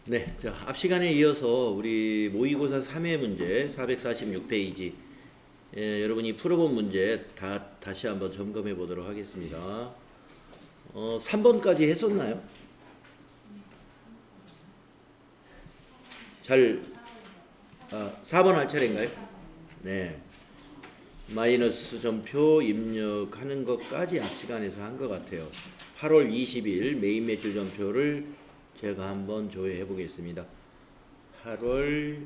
네, 자, 앞 시간에 이어서 우리 모의고사 3회 문제 446페이지 여러분이 풀어본 문제 다시 한번 점검해 보도록 하겠습니다. 3번까지 했었나요? 잘 4번 할 차례인가요? 네. 마이너스 점표 입력하는 것까지 앞 시간에서 한 것 같아요. 8월 20일 메인 매출 점표를 제가 한번 조회해 보겠습니다. 8월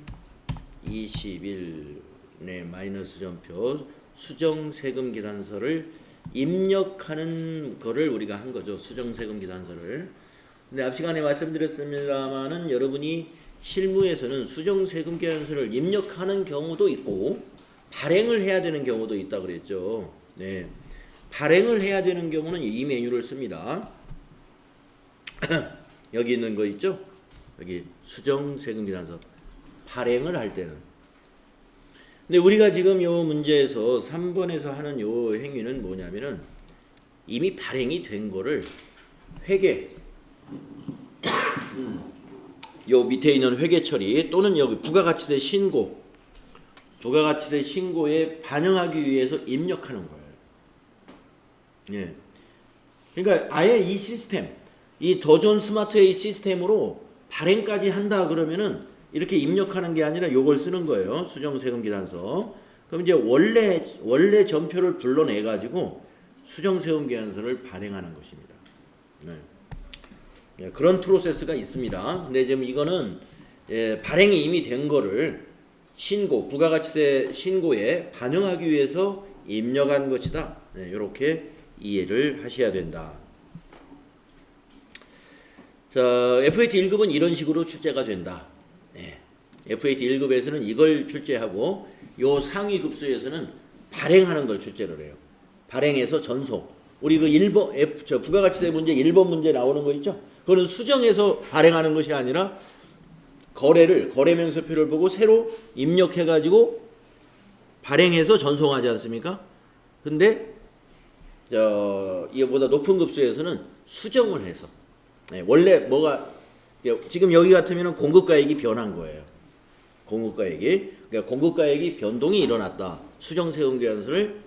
20일 네, 마이너스 점표 수정 세금 계산서를 입력하는 거를 우리가 한 거죠. 수정 세금 계산서를. 근데 앞 시간에 말씀드렸습니다만은 여러분이 실무에서는 수정 세금 계산서를 입력하는 경우도 있고 발행을 해야 되는 경우도 있다 그랬죠. 네. 발행을 해야 되는 경우는 이 메뉴를 씁니다. 여기 있는 거 있죠? 여기 수정 세금 계산서 발행을 할 때는. 근데 우리가 지금 요 문제에서 3번에서 하는 요 행위는 뭐냐면은 이미 발행이 된 거를 회계 요 밑에 있는 회계 처리 또는 여기 부가가치세 신고 부가가치세 신고에 반영하기 위해서 입력하는 거예요. 예. 그러니까 아예 이 시스템 이 더존 스마트웨이 시스템으로 발행까지 한다 그러면은 이렇게 입력하는 게 아니라 요걸 쓰는 거예요. 수정세금 계산서. 그럼 이제 원래 전표를 불러내 가지고 수정세금 계산서를 발행하는 것입니다. 네. 네, 그런 프로세스가 있습니다. 근데 지금 이거는 발행이 이미 된 거를 신고, 부가가치세 신고에 반영하기 위해서 입력한 것이다. 네, 이렇게 이해를 하셔야 된다. 자, FAT 1급은 이런 식으로 출제가 된다. 네. FAT 1급에서는 이걸 출제하고 요 상위 급수에서는 발행하는 걸 출제를 해요. 발행해서 전송. 우리 그 1번 부가가치세 문제 1번 문제 나오는 거 있죠? 그거는 수정해서 발행하는 것이 아니라 거래명세표를 보고 새로 입력해 가지고 발행해서 전송하지 않습니까? 근데 이거보다 높은 급수에서는 수정을 해서 네, 원래 뭐가 지금 여기 같으면 공급가액이 변한 거예요. 공급가액이 그러니까 공급가액이 변동이 일어났다. 수정세금 계산서를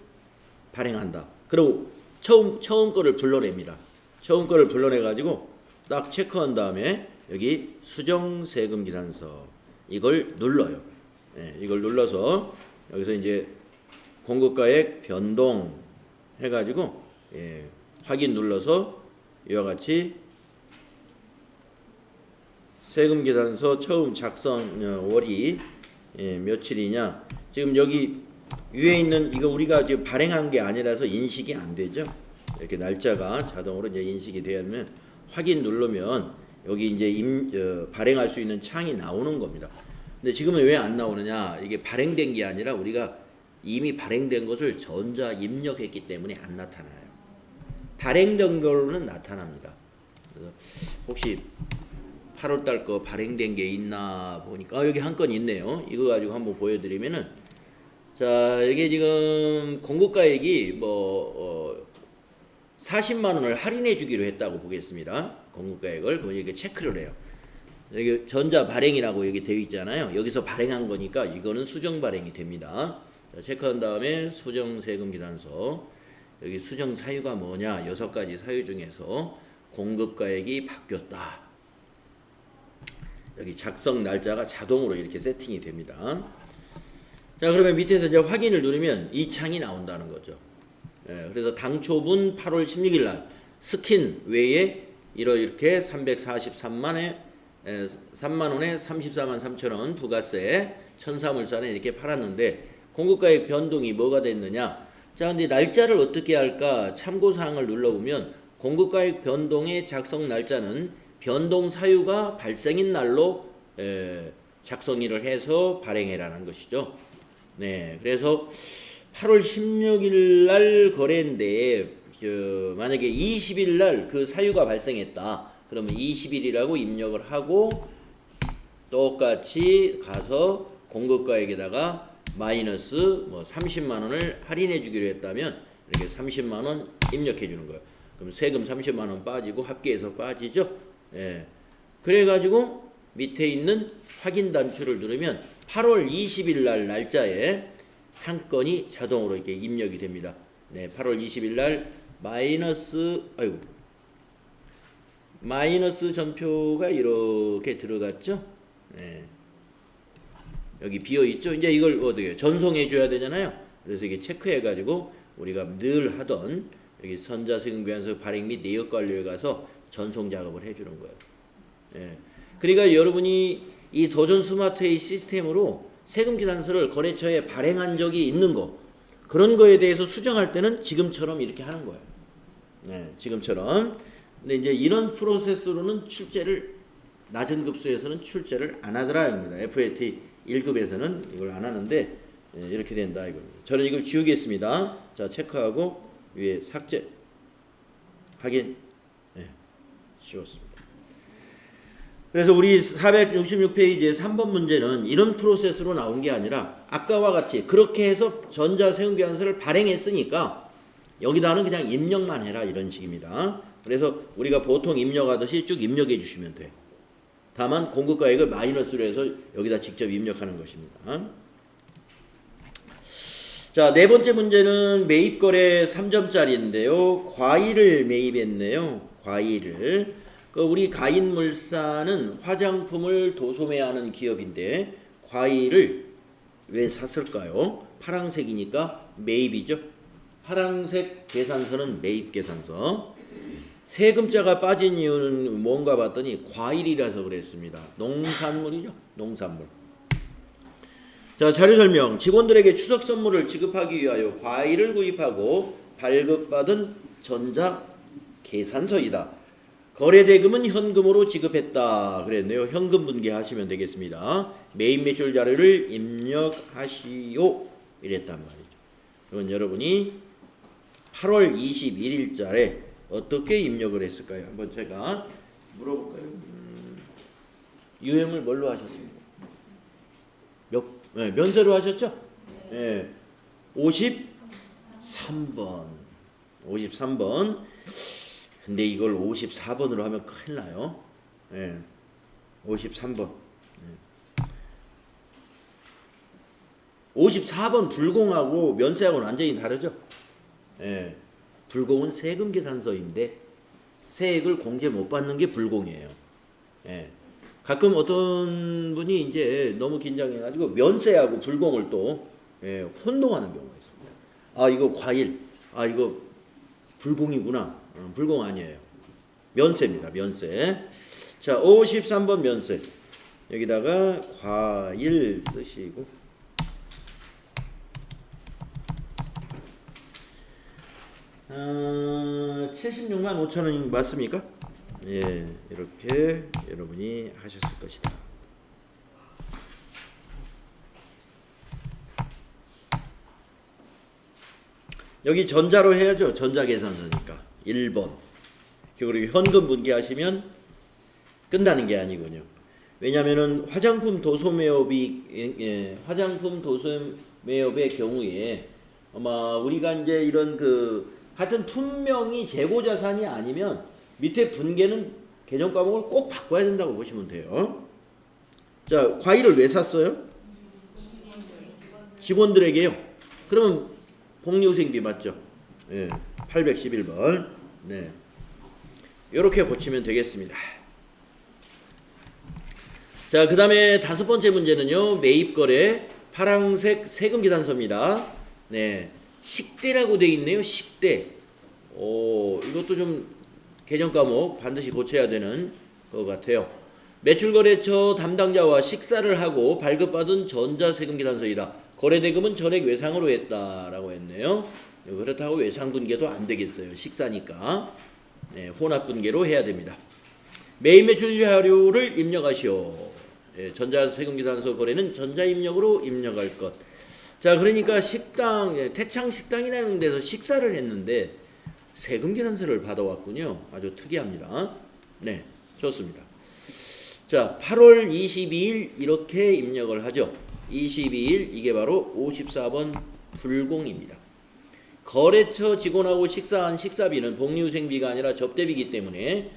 발행한다. 그리고 처음 거를 불러냅니다. 처음 거를 불러내 가지고 딱 체크한 다음에 여기 수정세금 계산서 이걸 눌러요. 네, 이걸 눌러서 여기서 이제 공급가액 변동 해가지고 확인 눌러서 이와 같이 세금 계산서 처음 작성 월이 며칠이냐 지금 여기 위에 있는 이거 우리가 지금 발행한 게 아니라서 인식이 안 되죠. 이렇게 날짜가 자동으로 이제 인식이 되면 확인 누르면 여기 이제 발행할 수 있는 창이 나오는 겁니다. 근데 지금은 왜 안 나오느냐? 이게 발행된 게 아니라 우리가 이미 발행된 것을 전자 입력했기 때문에 안 나타나요. 발행된 걸로는 나타납니다. 그래서 혹시 8월달 거 발행된 게 있나 보니까 여기 한 건 있네요. 이거 가지고 한번 보여드리면은 자 이게 지금 공급가액이 40만 원을 할인해 주기로 했다고 보겠습니다. 공급가액을 그걸 이렇게 체크를 해요. 여기 전자 발행이라고 여기 되어 있잖아요. 여기서 발행한 거니까 이거는 수정 발행이 됩니다. 자, 체크한 다음에 수정 세금 계산서 여기 수정 사유가 뭐냐 6가지 사유 중에서 공급가액이 바뀌었다. 여기 작성 날짜가 자동으로 이렇게 세팅이 됩니다. 자 그러면 밑에서 이제 확인을 누르면 이 창이 나온다는 거죠. 그래서 당초분 8월 16일 날 스킨 외에 이렇게 343만에 3만 원에 34만 3천 원 부가세 천사물산에 이렇게 팔았는데 공급가액 변동이 뭐가 됐느냐? 자 근데 날짜를 어떻게 할까? 참고사항을 눌러보면 공급가액 변동의 작성 날짜는 변동 사유가 발생인 날로 작성일을 해서 발행해라는 것이죠. 네, 그래서 8월 16일 날 거래인데 만약에 20일 날 그 사유가 발생했다. 그러면 20일이라고 입력을 하고 똑같이 가서 공급가액에다가 마이너스 30만 원을 할인해 주기로 했다면 이렇게 30만 원 입력해 주는 거예요. 그럼 세금 30만 원 빠지고 합계해서 빠지죠. 예. 그래가지고 밑에 있는 확인 단추를 누르면 8월 20일 날 날짜에 한 건이 자동으로 이렇게 입력이 됩니다. 네, 8월 20일 날 마이너스 전표가 이렇게 들어갔죠. 네. 여기 비어 있죠. 이제 이걸 어떻게 전송해 줘야 되잖아요. 그래서 이게 체크해 가지고 우리가 늘 하던 여기 전자세금계산서 발행 및 내역 관리에 가서 전송 작업을 해 주는 거예요. 예. 그러니까 여러분이 이 도전 스마트웨이 시스템으로 세금계산서를 거래처에 발행한 적이 있는 거, 그런 거에 대해서 수정할 때는 지금처럼 이렇게 하는 거예요. 네, 지금처럼. 근데 이제 이런 프로세스로는 출제를, 낮은 급수에서는 출제를 안 하더라 입니다. FAT 1급에서는 이걸 안 하는데, 예, 이렇게 된다 이겁니다. 저는 이걸 지우겠습니다. 자, 체크하고 위에 삭제, 확인. 예, 지웠습니다. 그래서 우리 466페이지의 3번 문제는 이런 프로세스로 나온 게 아니라 아까와 같이 그렇게 해서 전자세금계산서를 발행했으니까 여기다는 그냥 입력만 해라 이런 식입니다. 그래서 우리가 보통 입력하듯이 쭉 입력해 주시면 돼요. 다만 공급가액을 마이너스로 해서 여기다 직접 입력하는 것입니다. 자, 네 번째 문제는 매입거래 3점짜리인데요. 과일을 매입했네요. 과일을. 우리 가인물산은 화장품을 도소매하는 기업인데 과일을 왜 샀을까요? 파란색이니까 매입이죠. 파란색 계산서는 매입 계산서. 세금자가 빠진 이유는 뭔가 봤더니 과일이라서 그랬습니다. 농산물이죠. 농산물. 자, 자료 설명. 직원들에게 추석 선물을 지급하기 위하여 과일을 구입하고 발급받은 전자 계산서이다. 거래대금은 현금으로 지급했다 그랬네요. 현금 분개하시면 되겠습니다. 매입 매출 자료를 입력하시오 이랬단 말이죠. 그러면 여러분이 8월 21일자에 어떻게 입력을 했을까요? 한번 제가 물어볼까요? 유형을 뭘로 하셨습니까? 네, 면세로 하셨죠? 네. 53번. 53번. 근데 이걸 54번으로 하면 큰일 나요. 네. 53번. 네. 54번 불공하고 면세하고는 완전히 다르죠. 네. 불공은 세금 계산서인데 세액을 공제 못 받는 게 불공이에요. 네. 가끔 어떤 분이 이제 너무 긴장해가지고 면세하고 불공을 또 혼동하는 경우가 있습니다. 아, 이거 과일, 아, 이거 불공이구나. 불공 아니에요. 면세입니다. 면세. 자, 53번 면세. 여기다가 과일 쓰시고 76만 5천 원이 맞습니까? 예, 이렇게 여러분이 하셨을 것이다. 여기 전자로 해야죠. 전자계산서니까 1번. 그리고 현금 분개하시면 끝나는 게 아니군요. 왜냐하면은 화장품 도소매업이 화장품 도소매업의 경우에 아마 우리가 이제 이런 하여튼 분명히 재고 자산이 아니면 밑에 분개는 개정 과목을 꼭 바꿔야 된다고 보시면 돼요. 자, 과일을 왜 샀어요? 직원들에게요. 그러면 복리후생비 맞죠? 예, 811번. 네, 이렇게 고치면 되겠습니다. 자, 그 다음에 다섯 번째 문제는요. 매입거래 파란색 세금계산서입니다. 네, 식대라고 돼 있네요. 식대. 이것도 좀 개정 과목 반드시 고쳐야 되는 것 같아요. 매출거래처 담당자와 식사를 하고 발급받은 전자세금계산서이다. 거래대금은 전액 외상으로 했다라고 했네요. 그렇다고 외상분개도 안 되겠어요. 식사니까. 네, 혼합분개로 해야 됩니다. 매입 매출 자료를 입력하시오. 네, 전자세금계산서 거래는 전자입력으로 입력할 것. 자, 그러니까 식당, 태창식당이라는 데서 식사를 했는데 세금계산서를 받아왔군요. 아주 특이합니다. 네, 좋습니다. 자, 8월 22일 이렇게 입력을 하죠. 22일 이게 바로 54번 불공입니다. 거래처 직원하고 식사한 식사비는 복리후생비가 아니라 접대비이기 때문에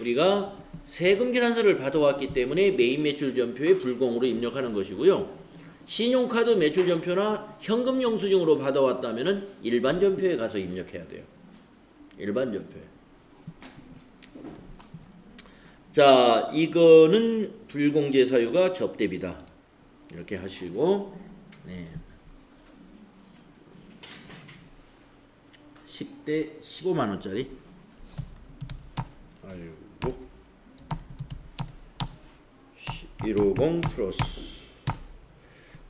우리가 세금 계산서를 받아왔기 때문에 메인 매출 전표에 불공으로 입력하는 것이고요. 신용카드 매출 전표나 현금 영수증으로 받아왔다면은 일반 전표에 가서 입력해야 돼요. 일반 전표에. 자, 이거는 불공제 사유가 접대비다. 이렇게 하시고, 네. 10대 15만 원짜리. 아이고. 150 플러스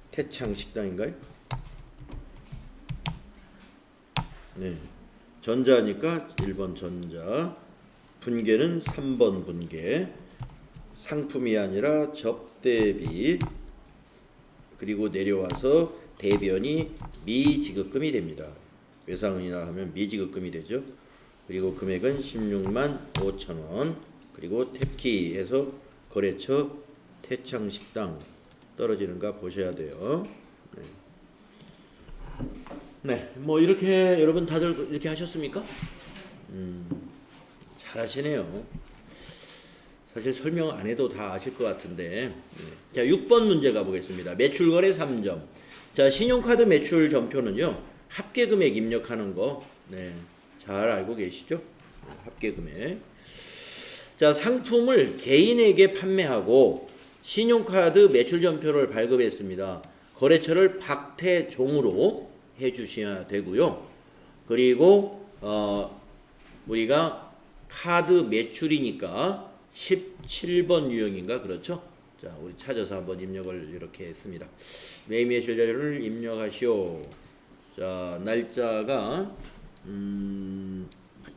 태창 식당인가요? 네. 전자니까 1번 전자. 분계는 3번 분계. 상품이 아니라 접대비. 그리고 내려와서 대변이 미지급금이 됩니다. 외상이나 하면 미지급금이 되죠. 그리고 금액은 16만 5천 원. 그리고 탭키 해서 거래처 태창식당 떨어지는가 보셔야 돼요. 네. 네, 뭐 이렇게 여러분 다들 이렇게 하셨습니까? 잘하시네요. 사실 설명 안 해도 다 아실 것 같은데. 네. 자, 6번 문제 가보겠습니다. 매출거래 3점. 자, 신용카드 매출 전표는요, 합계금액 입력하는 거, 네, 잘 알고 계시죠? 합계금액. 자, 상품을 개인에게 판매하고 신용카드 매출 전표를 발급했습니다. 거래처를 박태종으로 해주셔야 되고요. 그리고 우리가 카드 매출이니까 17번 유형인가 그렇죠? 자, 우리 찾아서 한번 입력을 이렇게 했습니다. 메인 매출 자료를 입력하시오. 자, 날짜가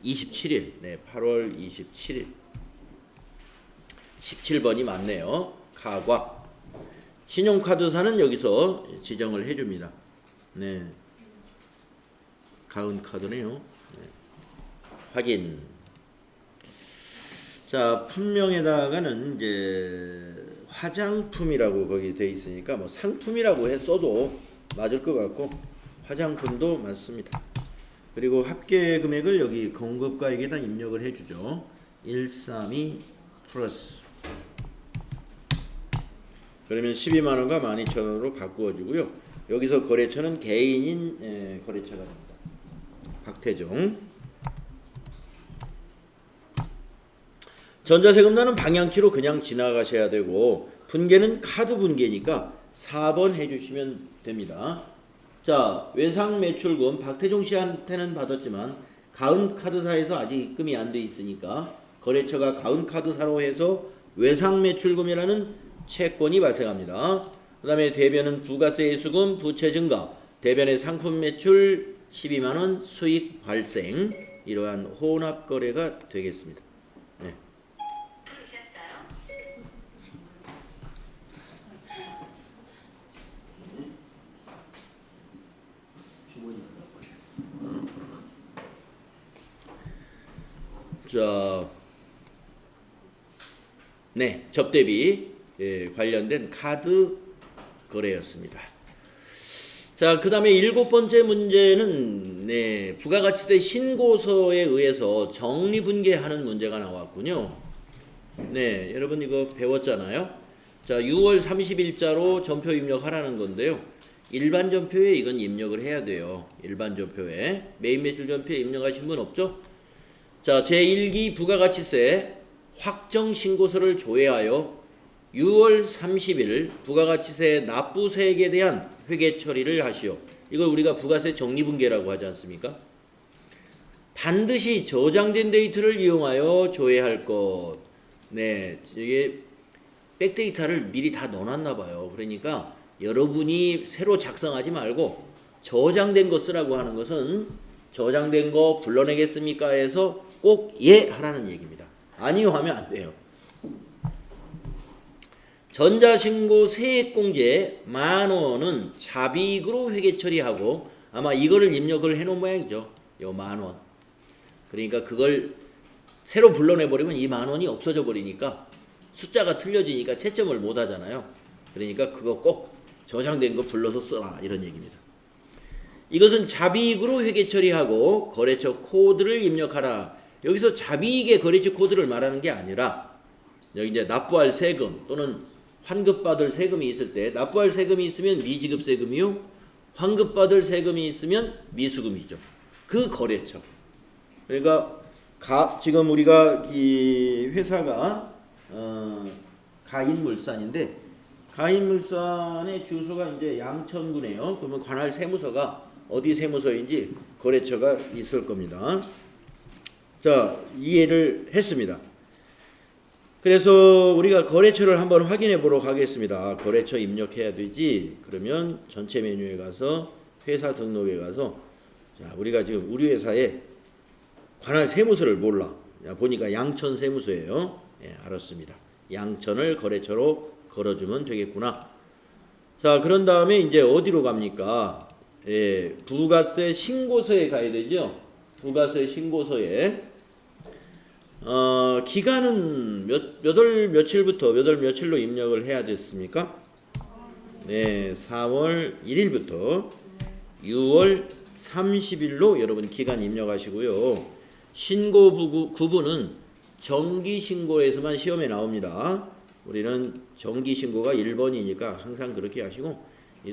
27일. 네, 8월 27일. 17번이 맞네요. 카과. 신용카드사는 여기서 지정을 해줍니다. 네. 가은 카드네요. 네. 확인. 자, 품명에다가는 이제 화장품이라고 거기 돼 있으니까 뭐 상품이라고 써도 맞을 것 같고 화장품도 맞습니다. 그리고 합계 금액을 여기 공급가액에다 입력을 해주죠. 132 플러스. 그러면 12만원과 12,000원으로 바꾸어지고요. 여기서 거래처는 개인인 거래처가 됩니다. 박태종. 전자세금단은 방향키로 그냥 지나가셔야 되고 분계는 카드 분계니까 4번 해주시면 됩니다. 자, 외상매출금 박태종 씨한테는 받았지만 가은카드사에서 아직 입금이 안 돼 있으니까 거래처가 가은카드사로 해서 외상매출금이라는 채권이 발생합니다. 그 다음에 대변은 부가세 수금 부채 증가, 대변의 상품 매출 12만원 수익 발생, 이러한 혼합거래가 되겠습니다. 네. 자, 네, 접대비 관련된 카드 거래였습니다. 자, 그 다음에 7번째 문제는 네, 부가가치세 신고서에 의해서 정리분계하는 문제가 나왔군요. 네, 여러분 이거 배웠잖아요. 자, 6월 30일자로 전표 입력하라는 건데요. 일반 전표에 이건 입력을 해야 돼요. 일반 전표에. 메인 매출 전표에 입력하신 분 없죠? 자, 제1기 부가가치세 확정 신고서를 조회하여 6월 30일 부가가치세 납부세액에 대한 회계 처리를 하시오. 이걸 우리가 부가세 정리분계라고 하지 않습니까? 반드시 저장된 데이터를 이용하여 조회할 것. 네, 이게 백데이터를 미리 다 넣어놨나 봐요. 그러니까 여러분이 새로 작성하지 말고 저장된 거 쓰라고 하는 것은 저장된 거 불러내겠습니까 해서 꼭 예 하라는 얘기입니다. 아니요 하면 안 돼요. 전자신고 세액공제 10,000원은 자비익으로 회계 처리하고 아마 이거를 입력을 해놓은 모양이죠. 요 10,000원. 그러니까 그걸 새로 불러내버리면 이 10,000원이 없어져 버리니까 숫자가 틀려지니까 채점을 못 하잖아요. 그러니까 그거 꼭 저장된 거 불러서 써라 이런 얘기입니다. 이것은 자비익으로 회계 처리하고 거래처 코드를 입력하라. 여기서 자비익의 거래처 코드를 말하는 게 아니라 여기 이제 납부할 세금 또는 환급받을 세금이 있을 때 납부할 세금이 있으면 미지급 세금이요. 환급받을 세금이 있으면 미수금이죠. 그 거래처. 그러니까 지금 우리가 이 회사가 가인물산인데 가인물산의 주소가 이제 양천구네요. 그러면 관할 세무서가 어디 세무서인지 거래처가 있을 겁니다. 자, 이해를 했습니다. 그래서 우리가 거래처를 한번 확인해 보러 가겠습니다. 거래처 입력해야 되지. 그러면 전체 메뉴에 가서 회사 등록에 가서 자, 우리가 지금 우리 회사에 관할 세무서를 몰라. 보니까 양천 세무서예요. 예, 알았습니다. 양천을 거래처로 걸어주면 되겠구나. 자, 그런 다음에 이제 어디로 갑니까? 예, 부가세 신고서에 가야 되죠. 부가세 신고서에 기간은 몇 월 며칠부터 몇 월 며칠로 입력을 해야 됐습니까? 네, 4월 1일부터 6월 30일로 여러분 기간 입력하시고요. 신고 구분은 정기신고에서만 시험에 나옵니다. 우리는 정기신고가 1번이니까 항상 그렇게 하시고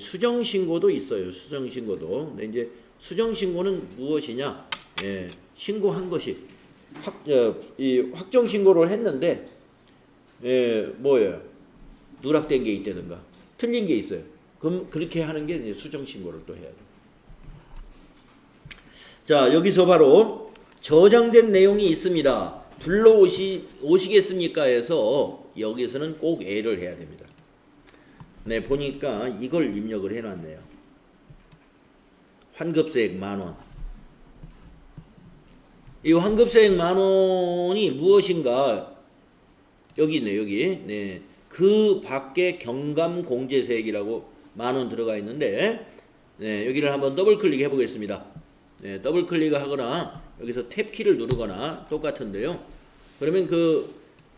수정신고도 있어요. 수정신고도. 근데 이제 수정신고는 무엇이냐? 예, 신고한 것이 확정 신고를 했는데 뭐예요? 누락된 게 있다든가 틀린 게 있어요. 그럼 그렇게 하는 게 이제 수정 신고를 또 해야죠. 자, 여기서 바로 저장된 내용이 있습니다. 불러오시겠습니까? 해서 여기서는 꼭 A를 해야 됩니다. 네, 보니까 이걸 입력을 해놨네요. 환급세액 10,000원. 이 환급세액 10,000원이 무엇인가? 여기 있네, 여기. 네. 그 밖에 경감공제세액이라고 10,000원 들어가 있는데, 네, 여기를 한번 더블 클릭해 보겠습니다. 네, 더블 클릭을 하거나, 여기서 탭키를 누르거나 똑같은데요. 그러면 그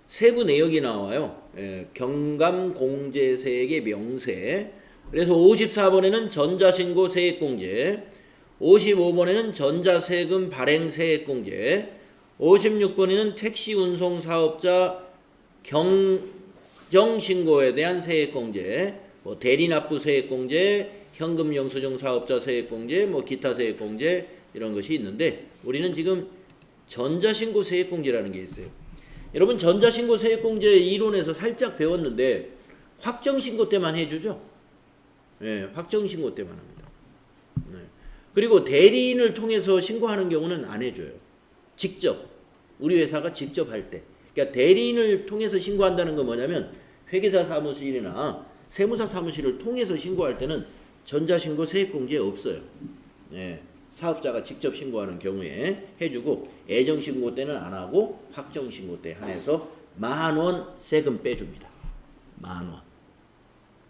세부 내역이 나와요. 예, 경감공제세액의 명세. 그래서 54번에는 전자신고 세액공제, 55번에는 전자세금 발행 세액공제, 56번에는 택시운송사업자 경정신고에 대한 세액공제, 뭐 대리납부 세액공제, 현금영수증 사업자 세액공제, 뭐 기타 세액공제 이런 것이 있는데 우리는 지금 전자신고 세액공제라는 게 있어요. 여러분 전자신고 세액공제 이론에서 살짝 배웠는데 확정신고 때만 해주죠. 네, 확정신고 때만 합니다. 네. 그리고 대리인을 통해서 신고하는 경우는 안 해줘요. 직접 우리 회사가 직접 할 때. 그러니까 대리인을 통해서 신고한다는 건 뭐냐면 회계사 사무실이나 세무사 사무실을 통해서 신고할 때는 전자신고 세액공제 없어요. 네. 사업자가 직접 신고하는 경우에 해주고 애정신고 때는 안 하고 확정신고 때 한해서 10,000원 세금 빼줍니다. 10,000원.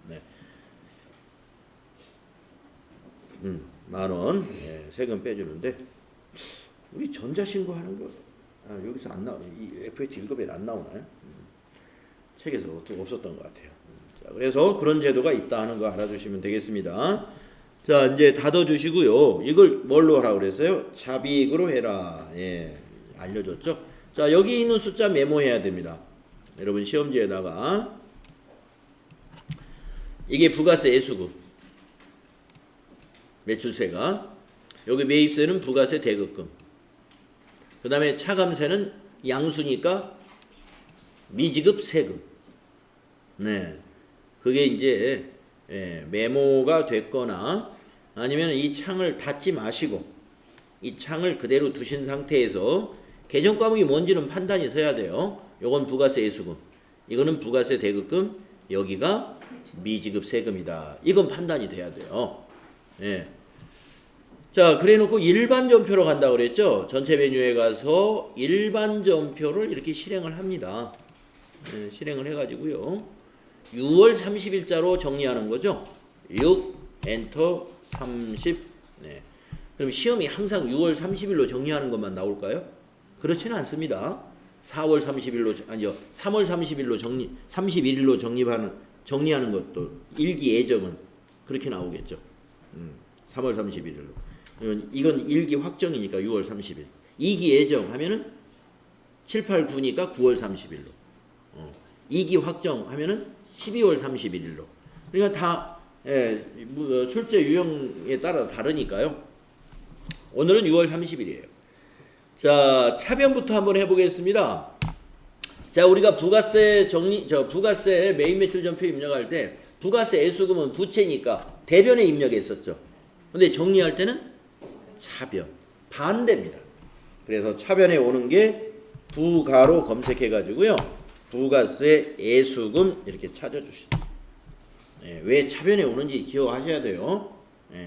네. 10,000원 네, 세금 빼주는데 우리 전자신고하는 거 여기서 안 나와. 이 FAT 1급에 안 나오나요? 책에서 없었던 것 같아요. 자, 그래서 그런 제도가 있다 하는 거 알아두시면 되겠습니다. 자, 이제 닫아주시고요. 이걸 뭘로 하라고 그랬어요? 자비익으로 해라. 예, 알려줬죠? 자, 여기 있는 숫자 메모해야 됩니다. 여러분 시험지에다가 이게 부가세 애수급 매출세가, 여기 매입세는 부가세 대급금, 그 다음에 차감세는 양수니까 미지급 세금. 네, 그게 이제 메모가 됐거나 아니면 이 창을 닫지 마시고 이 창을 그대로 두신 상태에서 계정 과목이 뭔지는 판단이 서야 돼요. 요건 부가세 애수금, 이거는 부가세 대급금, 여기가 미지급 세금이다. 이건 판단이 돼야 돼요. 예. 자, 그래 놓고 일반 전표로 간다고 그랬죠. 전체 메뉴에 가서 일반 전표를 이렇게 실행을 합니다. 예, 실행을 해가지고요. 6월 30일자로 정리하는 거죠. 6 엔터 30. 네. 그럼 시험이 항상 6월 30일로 정리하는 것만 나올까요? 그렇지는 않습니다. 4월 30일로 아니요. 3월 30일로 31일로 정리하는 것도 일기 예정은 그렇게 나오겠죠. 3월 31일로. 이건 일기 확정이니까 6월 30일. 2기 예정 하면은 7, 8, 9니까 9월 30일로. 2기 확정하면은 12월 31일로. 그러니까 다 출제 유형에 따라 다르니까요. 오늘은 6월 30일이에요. 자, 차변부터 한번 해보겠습니다. 자, 우리가 부가세 부가세 매입 매출 전표 입력할 때 부가세 애수금은 부채니까 대변에 입력했었죠. 근데 정리할 때는 차변. 반대입니다. 그래서 차변에 오는 게 부가로 검색해가지고요. 부가세 애수금 이렇게 찾아주시죠. 왜 차변에 오는지 기억하셔야 돼요.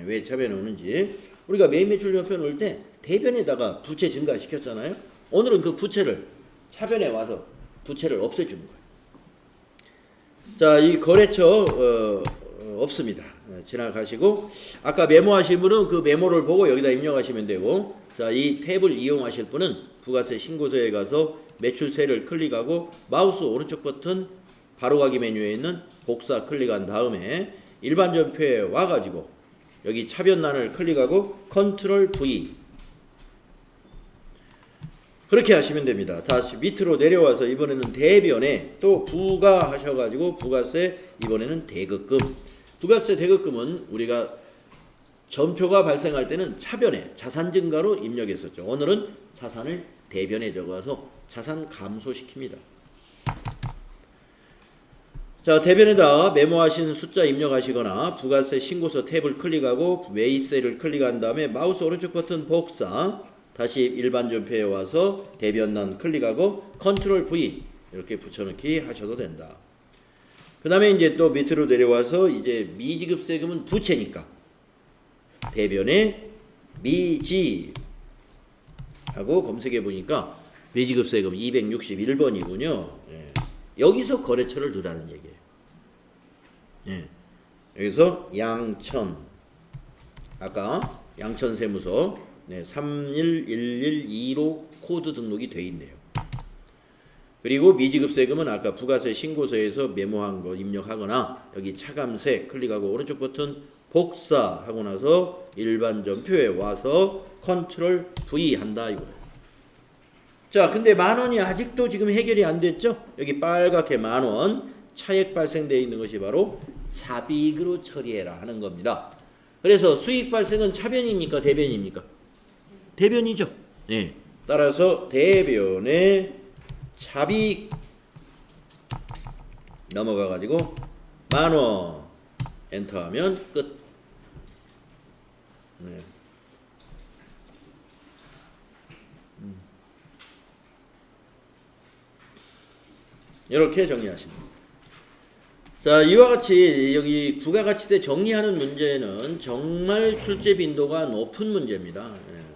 왜 차변에 오는지. 우리가 매입 매출 전표 넣을 때 대변에다가 부채 증가시켰잖아요. 오늘은 그 부채를 차변에 와서 부채를 없애주는 거예요. 자, 이 거래처 없습니다. 지나가시고 아까 메모하신 분은 그 메모를 보고 여기다 입력하시면 되고, 자, 이 탭을 이용하실 분은 부가세 신고서에 가서 매출세를 클릭하고 마우스 오른쪽 버튼 바로가기 메뉴에 있는 복사 클릭한 다음에 일반 전표에 와가지고 여기 차변란을 클릭하고 컨트롤 V 그렇게 하시면 됩니다. 다시 밑으로 내려와서 이번에는 대변에 또 부가 하셔가지고 부가세 이번에는 대급금. 부가세 대급금은 우리가 전표가 발생할 때는 차변에 자산 증가로 입력했었죠. 오늘은 자산을 대변에 적어서 자산 감소시킵니다. 자, 대변에다 메모하신 숫자 입력하시거나 부가세 신고서 탭을 클릭하고 매입세를 클릭한 다음에 마우스 오른쪽 버튼 복사, 다시 일반 전표에 와서 대변란 클릭하고 컨트롤 V 이렇게 붙여넣기 하셔도 된다. 그 다음에 이제 또 밑으로 내려와서 이제 미지급세금은 부채니까 대변에 미지 하고 검색해 보니까 미지급세금 261번이군요. 여기서 거래처를 넣으라는 얘기예요. 여기서 양천 아까 양천세무서 31112로 코드 등록이 돼 있네요. 그리고 미지급세금은 아까 부가세 신고서에서 메모한 거 입력하거나 여기 차감세 클릭하고 오른쪽 버튼 복사하고 나서 일반 전표에 와서 컨트롤 V 한다 이거예요. 자, 근데 만원이 아직도 지금 해결이 안 됐죠? 여기 빨갛게 만원 차액 발생되어 있는 것이 바로 차비익으로 처리해라 하는 겁니다. 그래서 수익 발생은 차변입니까? 대변입니까? 대변이죠. 따라서 대변에 차비익 넘어가 가지고 만원 엔터하면 끝. 이렇게 정리하십니다. 자, 이와 같이 여기 부가가치세 정리하는 문제는 정말 출제 빈도가 높은 문제입니다.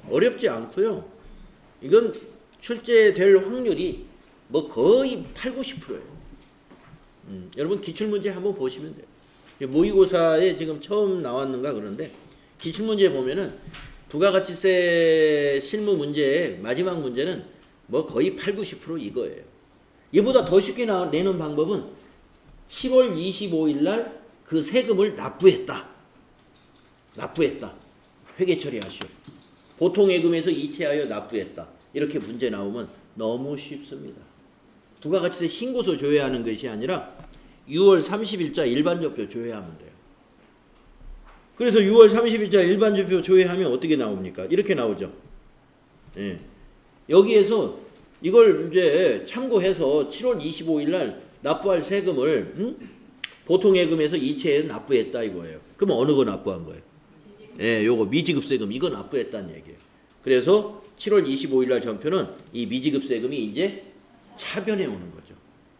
어렵지 않고요. 이건 출제될 확률이 뭐 거의 8, 90%예요. 여러분 기출문제 한번 보시면 돼요. 모의고사에 지금 처음 나왔는가 그런데 기출문제 보면은 부가가치세 실무 문제의 마지막 문제는 뭐 거의 8, 90% 이거예요. 이보다 더 쉽게 내는 방법은 7월 25일 날 그 세금을 납부했다. 회계 처리하시오. 보통예금에서 이체하여 납부했다. 이렇게 문제 나오면 너무 쉽습니다. 부가가치세 신고서 조회하는 것이 아니라 6월 30일자 일반전표 조회하면 돼요. 그래서 6월 30일자 일반전표 조회하면 어떻게 나옵니까? 이렇게 나오죠. 여기에서 이걸 이제 참고해서 7월 25일 날 납부할 세금을 보통예금에서 이체해 납부했다 이거예요. 그럼 어느 거 납부한 거예요? 요거 미지급세금 이거 납부했다는 얘기예요. 그래서 7월 25일 날 전표는 이 미지급세금이 이제 차변에 오는 거죠.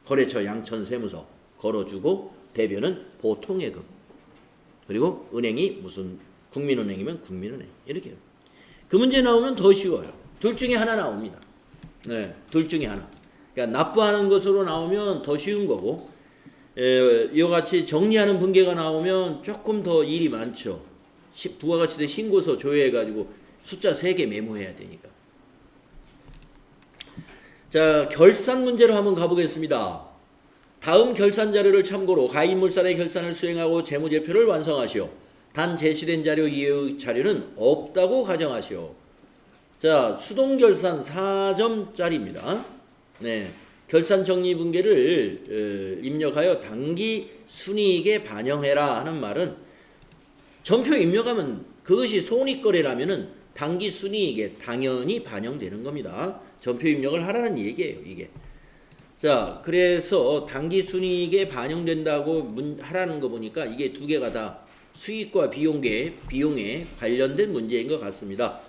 거래처 양천세무서 걸어주고 대변은 보통예금 그리고 은행이 무슨 국민은행이면 국민은행 이렇게 그 문제 나오면 더 쉬워요. 둘 중에 하나 나옵니다. 둘 중에 하나. 그러니까 납부하는 것으로 나오면 더 쉬운 거고 이와 같이 정리하는 분계가 나오면 조금 더 일이 많죠. 부가가치세 신고서 조회해가지고 숫자 3개 메모해야 되니까. 자, 결산 문제로 한번 가보겠습니다. 다음 결산 자료를 참고로 가입물산의 결산을 수행하고 재무제표를 완성하시오. 단 제시된 자료 이외의 자료는 없다고 가정하시오. 자, 수동결산 4점짜리입니다. 네. 결산 정리분계를 입력하여 당기 순이익에 반영해라 하는 말은 전표 입력하면 그것이 손익거래라면은 당기 순이익에 당연히 반영되는 겁니다. 전표 입력을 하라는 얘기예요, 이게. 자, 그래서 당기 순이익에 반영된다고 하라는 거 보니까 이게 두 개가 다 수익과 비용에 관련된 문제인 것 같습니다.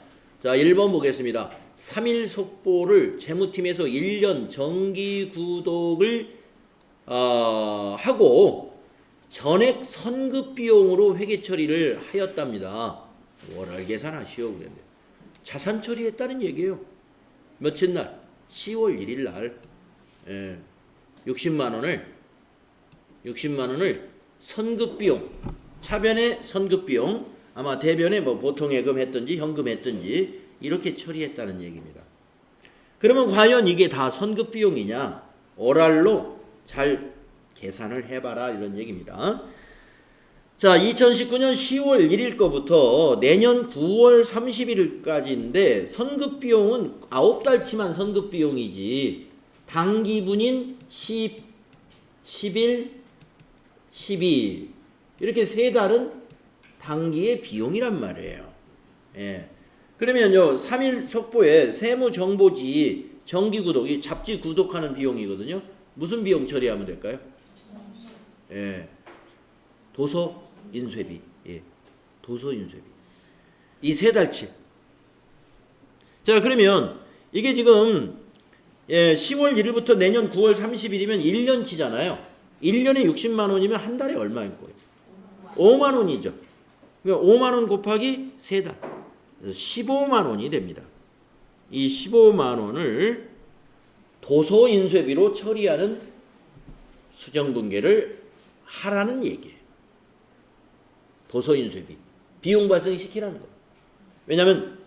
자, 1번 보겠습니다. 3일 속보를 재무팀에서 1년 정기 구독을 하고 전액 선급 비용으로 회계 처리를 하였답니다. 월할 계산하시오 그랬는데 자산 처리했다는 얘기예요. 며칠 날? 10월 1일 날 60만 원을 선급 비용, 차변의 선급 비용, 아마 대변에 뭐 보통 예금 했든지 현금 했든지 이렇게 처리했다는 얘기입니다. 그러면 과연 이게 다 선급 비용이냐? 오랄로 잘 계산을 해봐라 이런 얘기입니다. 자, 2019년 10월 1일 거부터 내년 9월 31일까지인데 선급 비용은 9달치만 선급 비용이지 당기분인 10, 11, 12 이렇게 세 달은 당기의 비용이란 말이에요. 예. 그러면요 3일 속보에 세무정보지 정기구독이 잡지 구독하는 비용이거든요. 무슨 비용 처리하면 될까요? 예. 도서 인쇄비. 예. 도서 인쇄비. 이 세 달치. 자, 그러면 이게 지금 10월 1일부터 내년 9월 30일이면 1년치잖아요. 1년에 60만 원이면 한 달에 얼마인 거예요? 5만 원이죠. 그러니까 5만 원 곱하기 세 달. 15만 원이 됩니다. 이 15만 원을 도서 인쇄비로 처리하는 수정분계를 하라는 얘기예요. 도서 인쇄비. 비용 발생시키라는 거예요. 왜냐하면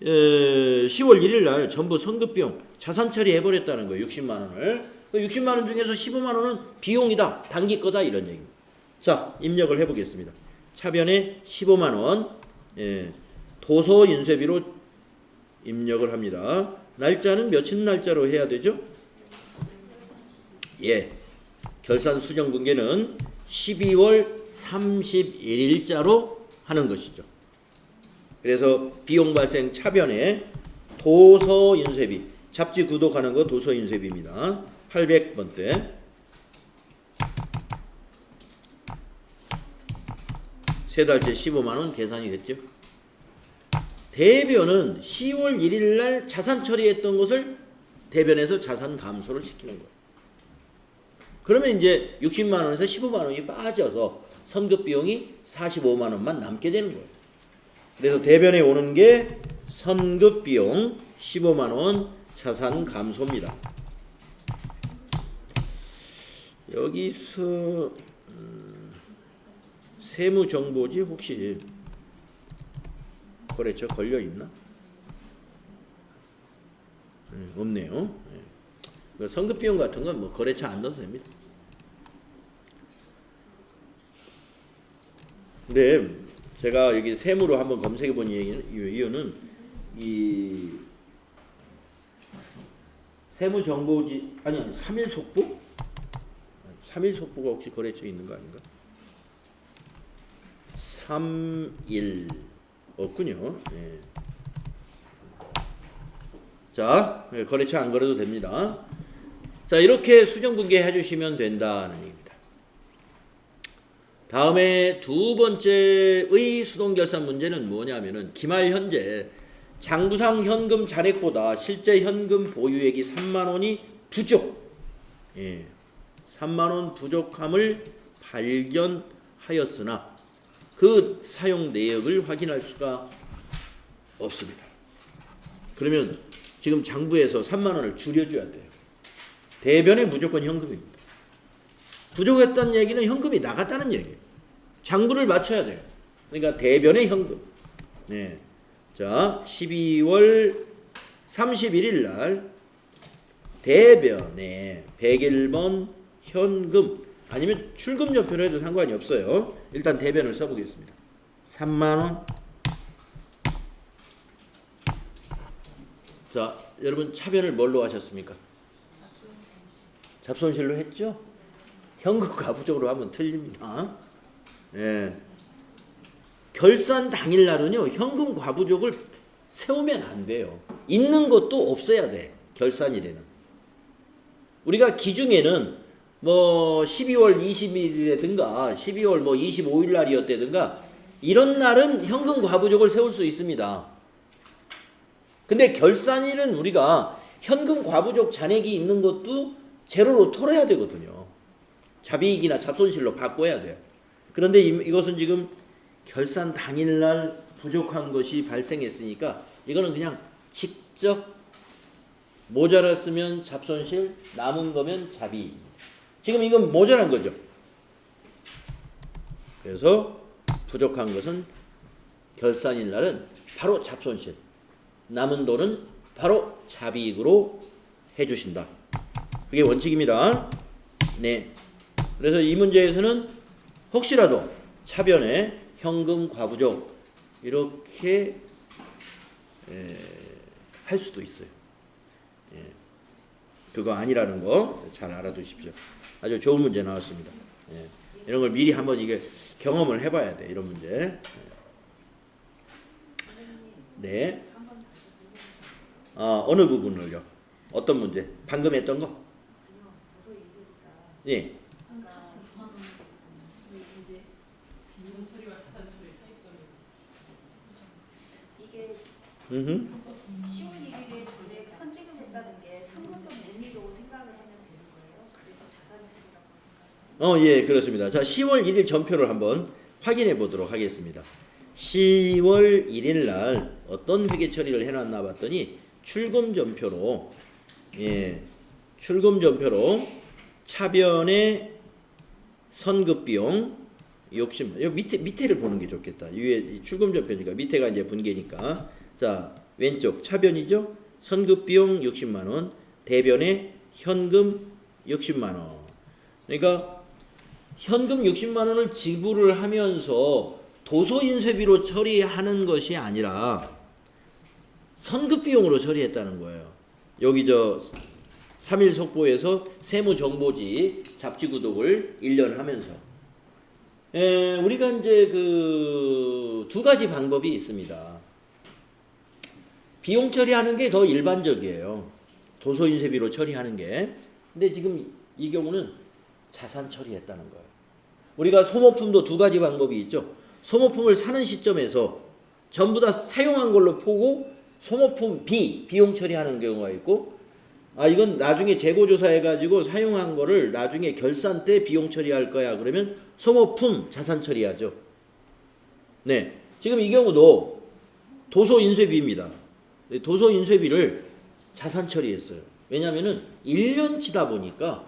10월 1일 날 전부 선급비용 자산 처리해버렸다는 거예요. 60만 원을. 60만 원 중에서 15만 원은 비용이다. 단기 거다. 이런 얘기입니다. 자, 입력을 해보겠습니다. 차변에 15만 원 도서 인쇄비로 입력을 합니다. 날짜는 며칠 날짜로 해야 되죠? 예, 결산 수정 분계는 12월 31일자로 하는 것이죠. 그래서 비용 발생 차변에 도서 인쇄비, 잡지 구독하는 거 도서 인쇄비입니다. 800번대. 세 달째 15만 원 계산이 됐죠. 대변은 10월 1일 날 자산 처리했던 것을 대변에서 자산 감소를 시키는 거예요. 그러면 이제 60만 원에서 15만 원이 빠져서 선급 비용이 45만 원만 남게 되는 거예요. 그래서 대변에 오는 게 선급 비용 15만 원 자산 감소입니다. 여기서 세무정보지 혹시 거래처 걸려있나? 없네요. 선급비용 같은 건 뭐 거래처 안 넣어도 됩니다. 근데 제가 여기 세무로 한번 검색해 본 이유는 이 세무정보지 아니 3일 속보? 3일 속보가 혹시 거래처에 있는 거 아닌가? 3일 없군요. 예. 자, 거래처 안 걸어도 됩니다. 자, 이렇게 수정분계 해주시면 된다는 얘기입니다. 다음에 두 번째의 수동결산 문제는 뭐냐면은 기말 현재 장부상 현금 잔액보다 실제 현금 보유액이 3만 원이 부족. 예. 3만 원 부족함을 발견하였으나 그 사용 내역을 확인할 수가 없습니다. 그러면 지금 장부에서 3만 원을 줄여줘야 돼요. 대변에 무조건 현금입니다. 부족했다는 얘기는 현금이 나갔다는 얘기예요. 장부를 맞춰야 돼요. 그러니까 대변에 현금. 네. 자, 12월 31일 날 대변에 101번 현금 아니면 출금여표로 해도 상관이 없어요. 일단 대변을 써보겠습니다. 3만 원. 자, 여러분 차변을 뭘로 하셨습니까? 잡손실로 했죠? 현금 과부적으로 하면 틀립니다. 예. 결산 당일날은요 현금 과부족을 세우면 안 돼요. 있는 것도 없어야 돼. 결산일에는. 우리가 기중에는 뭐 12월 20일이라든가 12월 뭐 25일 날이었다든가 이런 날은 현금 과부족을 세울 수 있습니다. 근데 결산일은 우리가 현금 과부족 잔액이 있는 것도 제로로 털어야 되거든요. 자비익이나 잡손실로 바꿔야 돼요. 그런데 이것은 지금 결산 당일날 부족한 것이 발생했으니까 이거는 그냥 직접 모자랐으면 잡손실, 남은 거면 자비익. 지금 이건 모자란 거죠. 그래서 부족한 것은 결산일 날은 바로 잡손실, 남은 돈은 바로 자비익으로 해주신다. 그게 원칙입니다. 네. 그래서 이 문제에서는 혹시라도 차변에 현금 과부족 이렇게 할 수도 있어요. 예. 그거 아니라는 거 잘 알아두십시오. 아주 좋은 문제 나왔습니다. 예. 이런 걸 미리 한번 이게 경험을 해봐야 돼. 이런 문제. 네. 어느 부분을요? 어떤 문제? 방금 했던 거? 예. 이게 10월 1일에 전액 선지금 했다는 게 상금도 무미로 생각을 하면 되는 거예요. 그래서 자산 처리라고 생각해요. 예, 그렇습니다. 자, 10월 1일 전표를 한번 확인해 보도록 하겠습니다. 10월 1일 날 어떤 회계 처리를 해놨나 봤더니 출금 전표로 차변의 선급 비용 60만. 요 밑에를 보는 게 좋겠다. 위에 출금 전표니까 밑에가 이제 분계니까. 자, 왼쪽 차변이죠. 선급 비용 60만 원, 대변에 현금 60만 원. 그러니까 현금 60만 원을 지불을 하면서 도소인쇄비로 처리하는 것이 아니라 선급 비용으로 처리했다는 거예요. 여기 3일 속보에서 세무정보지 잡지구독을 1년 하면서 우리가 이제 그 2가지 방법이 있습니다. 비용 처리하는 게 더 일반적이에요. 도소인쇄비로 처리하는 게. 근데 지금 이 경우는 자산 처리했다는 거예요. 우리가 소모품도 2가지 방법이 있죠. 소모품을 사는 시점에서 전부 다 사용한 걸로 보고 소모품 비용 처리하는 경우가 있고, 이건 나중에 재고조사해가지고 사용한 거를 나중에 결산 때 비용 처리할 거야. 그러면 소모품 자산 처리하죠. 네. 지금 이 경우도 도소인쇄비입니다. 도소인쇄비를 자산 처리했어요. 왜냐면은 1년치다 보니까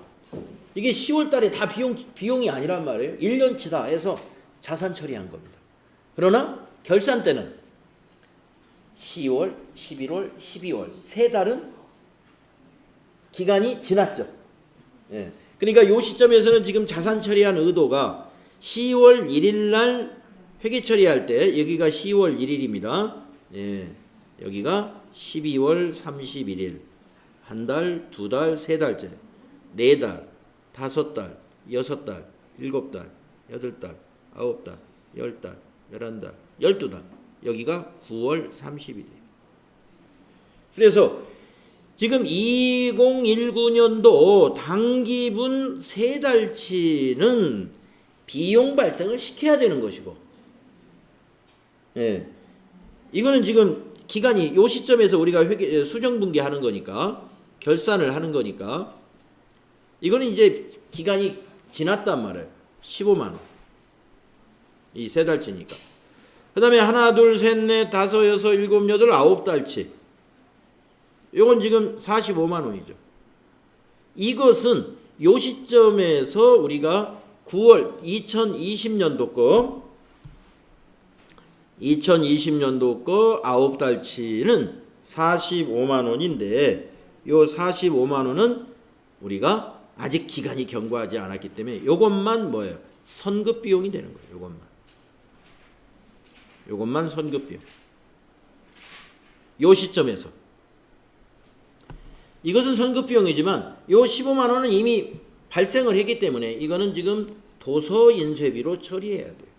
이게 10월 달에 다 비용이 아니란 말이에요. 1년치다 해서 자산 처리한 겁니다. 그러나 결산 때는 10월, 11월, 12월 3달은 기간이 지났죠. 예. 그러니까 이 시점에서는 지금 자산 처리한 의도가 10월 1일 날 회계 처리할 때 여기가 10월 1일입니다. 예. 여기가 12월 31일. 한 달, 2달, 3달째. 4달, 5달, 6달, 7달, 8달, 9달, 10달, 11달, 12달. 여기가 9월 30일이에요. 그래서 지금 2019년도 당기분 3달치는 비용 발생을 시켜야 되는 것이고, 예. 이거는 지금 기간이 요 시점에서 우리가 수정분기하는 거니까, 결산을 하는 거니까, 이거는 이제 기간이 지났단 말이에요. 15만 원. 이 3달치니까. 그 다음에 하나, 둘, 셋, 넷, 다섯, 여섯, 일곱, 여덟, 9달치. 요건 지금 45만 원이죠. 이것은 요 시점에서 우리가 9월 2020년도 거 9달치는 45만 원인데, 요 45만 원은 우리가 아직 기간이 경과하지 않았기 때문에 요것만 뭐예요? 선급 비용이 되는 거예요. 요것만 선급 비용. 요 시점에서. 이것은 선급 비용이지만 요 15만 원은 이미 발생을 했기 때문에 이거는 지금 도서인쇄비로 처리해야 돼요.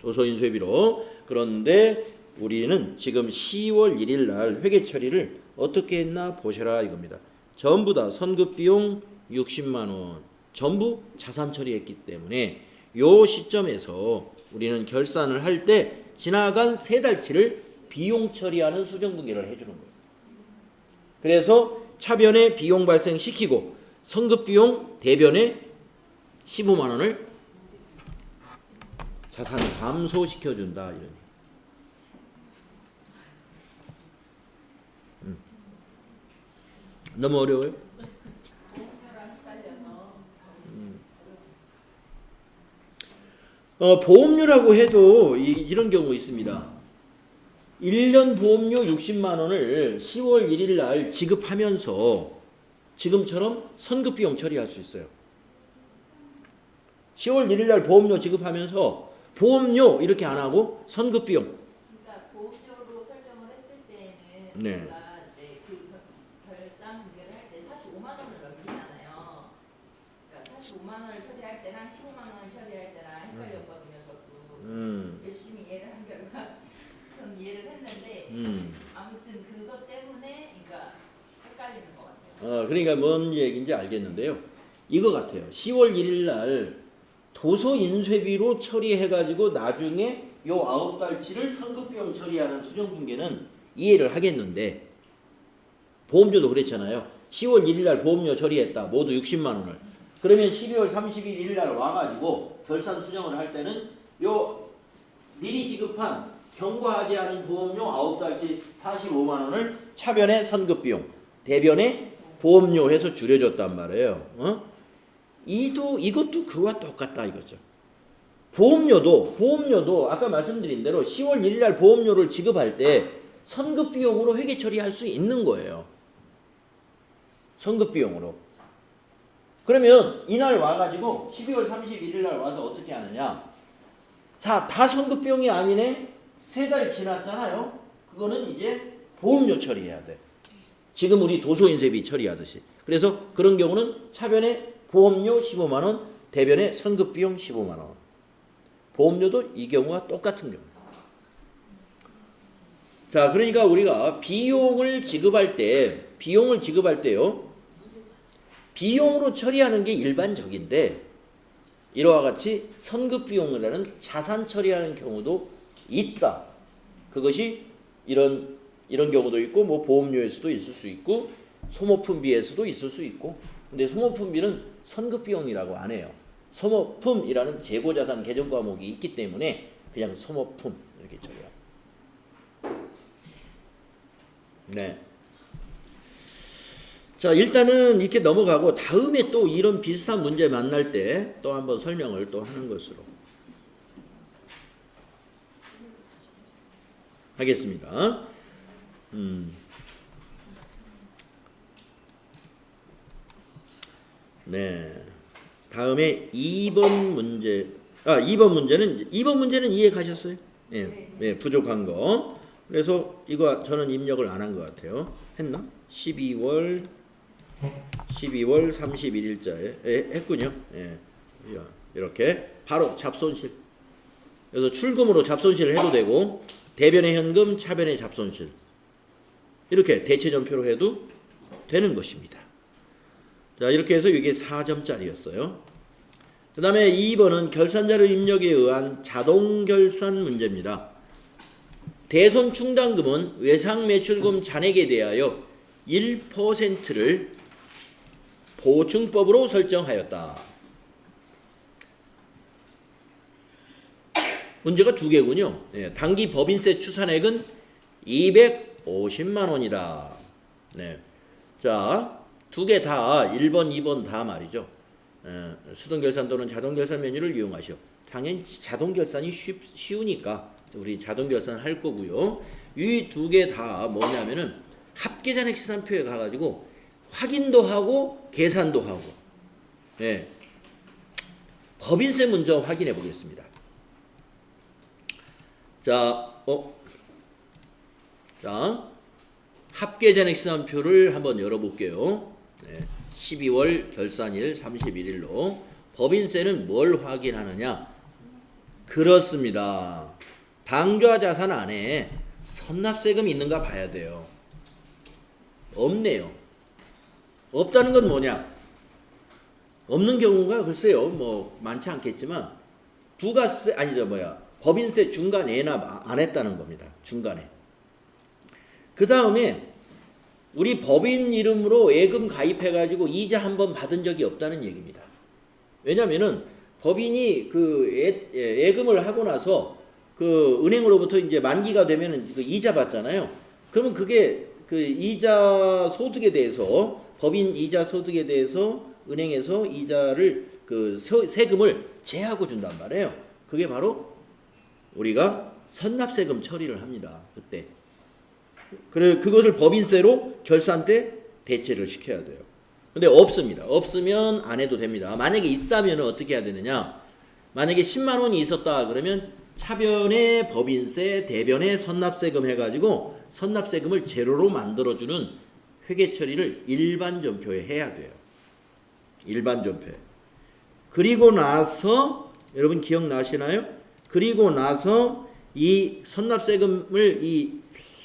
도서인쇄비로. 그런데 우리는 지금 10월 1일 날 회계 처리를 어떻게 했나 보셔라 이겁니다. 전부 다 선급 비용 60만 원 전부 자산 처리했기 때문에 요 시점에서 우리는 결산을 할 때 지나간 세 달치를 비용 처리하는 수정분계를 해주는 거예요. 그래서 차변에 비용 발생시키고 선급 비용 대변에 15만 원을 자산 감소시켜준다 이런. 너무 어려워요? 보험료라고 해도 이런 경우 있습니다. 1년 보험료 60만 원을 10월 1일 날 지급하면서 지금처럼 선급 비용 처리할 수 있어요. 10월 1일 날 보험료 지급하면서 보험료 이렇게 안 하고 선급 비용. 그러니까 보험료로 설정을 했을 때에는 네. 우리가 이제 그 결산 분배를 할 때 45만 원을 넘기잖아요. 그러니까 45만 원을 처리할 때랑 15만 원을 처리할 때랑 헷갈렸거든요. 저도 열심히 이해를 한 결과 전 이해를 했는데 아무튼 그것 때문에 그러니까 헷갈리는 것 같아요. 그러니까 뭔 얘기인지 알겠는데요. 이거 같아요. 10월 1일 날 도서인쇄비로 처리해가지고 나중에 요 9달치를 선급비용 처리하는 수정분계는 이해를 하겠는데 보험료도 그랬잖아요. 10월 1일 날 보험료 처리했다. 모두 60만 원을. 그러면 12월 31일 날 와가지고 결산 수정을 할 때는 요 미리 지급한 경과하지 않은 보험료 9달치 45만 원을 차변에 선급비용, 대변에 보험료 해서 줄여줬단 말이에요. 이것도 그와 똑같다 이거죠. 보험료도 아까 말씀드린 대로 10월 1일 날 보험료를 지급할 때 선급비용으로 회계 처리할 수 있는 거예요. 선급비용으로. 그러면 이날 와가지고 12월 31일 날 와서 어떻게 하느냐. 자, 다 선급비용이 아니네. 3달 지났잖아요. 그거는 이제 보험료 처리해야 돼. 지금 우리 도서인쇄비 처리하듯이. 그래서 그런 경우는 차변에 보험료 15만 원, 대변에 선급비용 15만 원. 보험료도 이 경우와 똑같은 경우. 자, 그러니까 우리가 비용을 지급할 때요. 비용으로 처리하는 게 일반적인데 이와 같이 선급비용이라는 자산 처리하는 경우도 있다. 그것이 이런 경우도 있고 뭐 보험료에서도 있을 수 있고 소모품비에서도 있을 수 있고 근데 소모품비는 선급비용이라고 안 해요. 소모품이라는 재고자산 개정 과목이 있기 때문에 그냥 소모품 이렇게 처리해요. 네. 자, 일단은 이렇게 넘어가고 다음에 또 이런 비슷한 문제 만날 때 또 한번 설명을 또 하는 것으로 하겠습니다. 네. 다음에 2번 문제. 2번 문제는 이해 가셨어요? 예. 네, 부족한 거. 그래서 이거 저는 입력을 안 한 것 같아요. 했나? 12월 31일자에 했군요. 예. 이렇게 바로 잡손실. 그래서 출금으로 잡손실을 해도 되고 대변의 현금, 차변의 잡손실 이렇게 대체전표로 해도 되는 것입니다. 자, 이렇게 해서 이게 4점짜리였어요. 그 다음에 2번은 결산자료 입력에 의한 자동결산 문제입니다. 대손 충당금은 외상매출금 잔액에 대하여 1%를 보충법으로 설정하였다. 문제가 2개군요. 네, 당기 법인세 추산액은 250만 원이다. 네. 자, 2개 다 1번, 2번 다 말이죠. 수동결산 또는 자동결산 메뉴를 이용하시오. 당연히 자동결산이 쉬우니까 우리 자동결산 할 거고요. 이 2개 다 뭐냐면은 합계잔액 시산표에 가가지고 확인도 하고 계산도 하고. 네. 법인세 먼저 확인해 보겠습니다. 자, 합계잔액시산표를 한번 열어볼게요. 네, 12월 결산일 31일로 법인세는 뭘 확인하느냐? 그렇습니다. 당좌 자산 안에 선납세금이 있는가 봐야 돼요. 없네요. 없다는 건 뭐냐? 없는 경우가 글쎄요, 뭐 많지 않겠지만 부가세 법인세 중간 예납 안 했다는 겁니다. 중간에. 그 다음에 우리 법인 이름으로 예금 가입해가지고 이자 한 번 받은 적이 없다는 얘기입니다. 왜냐면은 법인이 그 예금을 하고 나서 그 은행으로부터 이제 만기가 되면은 그 이자 받잖아요. 그러면 그게 그 이자 소득에 대해서 법인 이자 소득에 대해서 은행에서 이자를 그 세금을 제하고 준단 말이에요. 그게 바로 우리가 선납세금 처리를 합니다. 그때. 그래 그것을 법인세로 결산 때 대체를 시켜야 돼요. 근데 없습니다. 없으면 안 해도 됩니다. 만약에 있다면 어떻게 해야 되느냐? 만약에 10만 원이 있었다 그러면 차변에 법인세, 대변에 선납세금 해가지고 선납세금을 제로로 만들어주는 회계 처리를 일반 전표에 해야 돼요. 일반 전표에. 그리고 나서 여러분 기억나시나요? 그리고 나서 이 선납세금을 이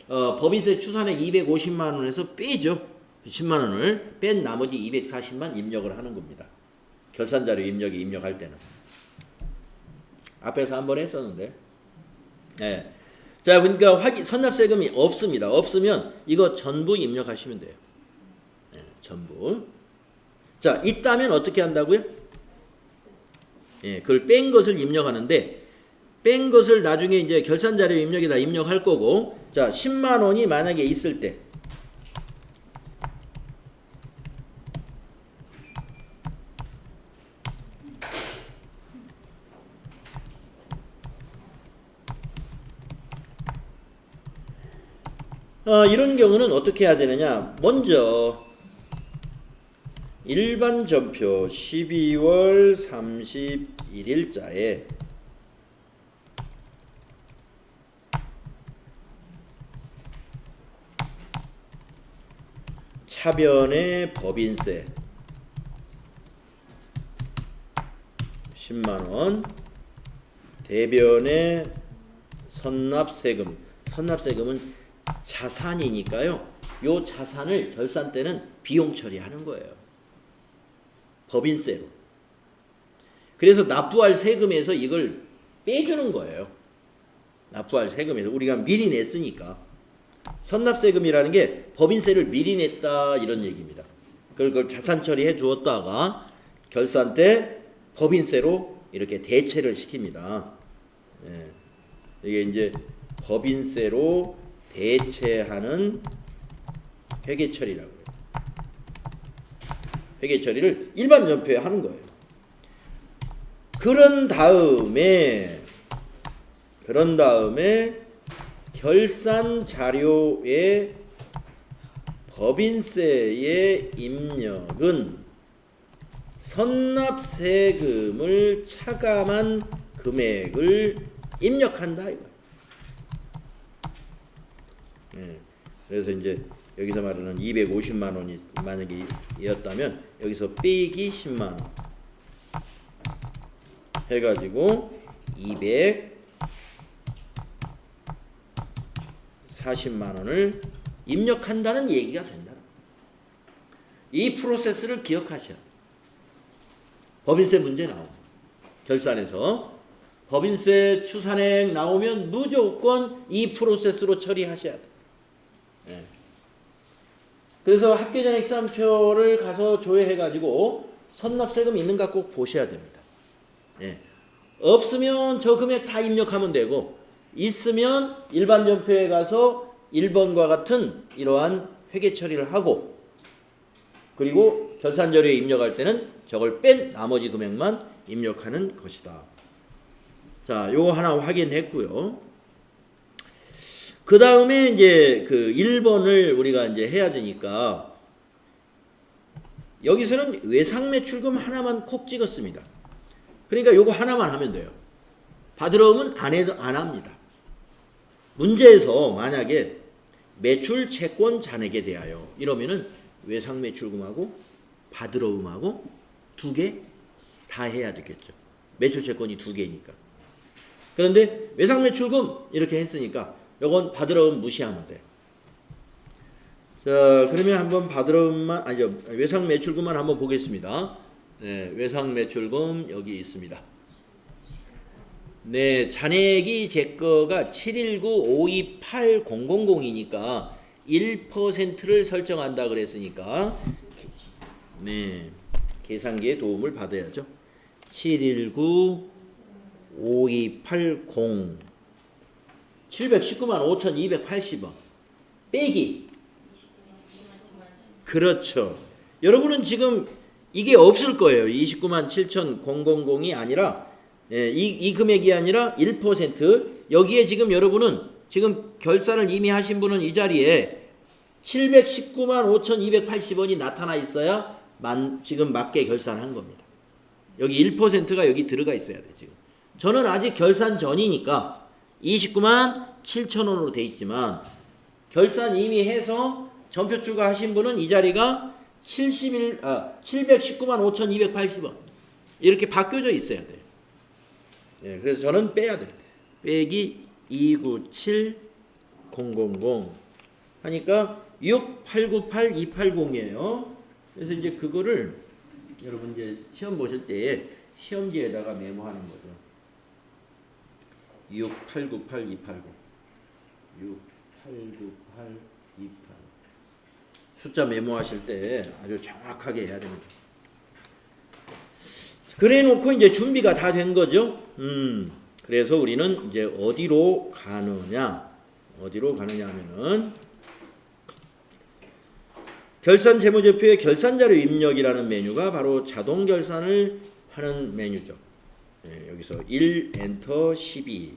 법인세 추산액 250만 원에서 빼죠. 10만 원을 뺀 나머지 240만 입력을 하는 겁니다. 결산자료 입력에 입력할 때는. 앞에서 한번 했었는데. 네. 자, 그러니까 선납세금이 없습니다. 없으면 이거 전부 입력하시면 돼요. 네, 전부. 자, 있다면 어떻게 한다고요? 예, 그걸 뺀 것을 입력하는데 뺀 것을 나중에 이제 결산자료 입력에다 입력할 거고, 자, 10만 원이 만약에 있을 때 이런 경우는 어떻게 해야 되느냐? 먼저 일반 전표 12월 31일자에 차변의 법인세 10만 원, 대변의 선납세금. 선납세금은 자산이니까요. 요 자산을 결산 때는 비용 처리하는 거예요. 법인세로. 그래서 납부할 세금에서 이걸 빼주는 거예요. 납부할 세금에서 우리가 미리 냈으니까. 선납세금이라는 게 법인세를 미리 냈다 이런 얘기입니다. 그걸 자산 처리해 주었다가 결산 때 법인세로 이렇게 대체를 시킵니다. 네. 이게 이제 법인세로 대체하는 회계 처리라고 해요. 회계 처리를 일반 전표에 하는 거예요. 그런 다음에 결산 자료의 법인세의 입력은 선납세금을 차감한 금액을 입력한다 이거. 예. 그래서 이제 여기서 말하는 250만 원이 만약에 이었다면 여기서 빼기 10만 원 해가지고 240만 원을 입력한다는 얘기가 된다. 이 프로세스를 기억하셔야 돼요. 법인세 문제 나오고 결산에서 법인세 추산액 나오면 무조건 이 프로세스로 처리하셔야 돼요. 예. 그래서 합계잔액시산표를 가서 조회해가지고 선납세금 있는가 꼭 보셔야 됩니다. 예. 없으면 저 금액 다 입력하면 되고 있으면 일반 전표에 가서 1번과 같은 이러한 회계 처리를 하고 그리고 결산자료에 입력할 때는 저걸 뺀 나머지 금액만 입력하는 것이다. 자, 요거 하나 확인했고요. 그 다음에 이제 그 1번을 우리가 이제 해야 되니까 여기서는 외상매출금 하나만 콕 찍었습니다. 그러니까 요거 하나만 하면 돼요. 받으러 오면 안 합니다. 문제에서 만약에 매출 채권 잔액에 대하여 이러면은 외상 매출금하고 받으러움하고 두 개 다 해야 되겠죠. 매출 채권이 두 개니까. 그런데 외상 매출금 이렇게 했으니까 요건 받으러움 무시하면 돼. 자, 그러면 한번 받으러움만 아니죠. 외상 매출금만 한번 보겠습니다. 네, 외상 매출금 여기 있습니다. 네, 잔액이 제 거가 719528000이니까 1%를 설정한다 그랬으니까 네, 계산기에 도움을 받아야죠. 7195280 719만 5280원 빼기 그렇죠. 여러분은 지금 이게 없을 거예요. 29만 7,000이 아니라 이 금액이 아니라 1% 여기에 지금 여러분은 지금 결산을 이미 하신 분은 이 자리에 719만 5,280원이 나타나 있어야 지금 맞게 결산한 겁니다. 여기 1%가 여기 들어가 있어야 돼 지금. 저는 아직 결산 전이니까 29만 7,000원으로 돼 있지만 결산 이미 해서 전표 추가하신 분은 이 자리가 719만 5,280원 이렇게 바뀌어져 있어야 돼요. 예, 그래서 저는 빼야 됩니다. 빼기 297000 하니까 6898280이에요. 그래서 이제 그거를 여러분 이제 시험 보실 때 시험지에다가 메모하는 거죠. 6898280 6898280 숫자 메모하실 때 아주 정확하게 해야 됩니다. 그래 놓고 이제 준비가 다 된 거죠. 그래서 우리는 이제 어디로 가느냐 하면은 결산 재무제표의 결산자료 입력이라는 메뉴가 바로 자동 결산을 하는 메뉴죠. 네, 여기서 1 엔터 12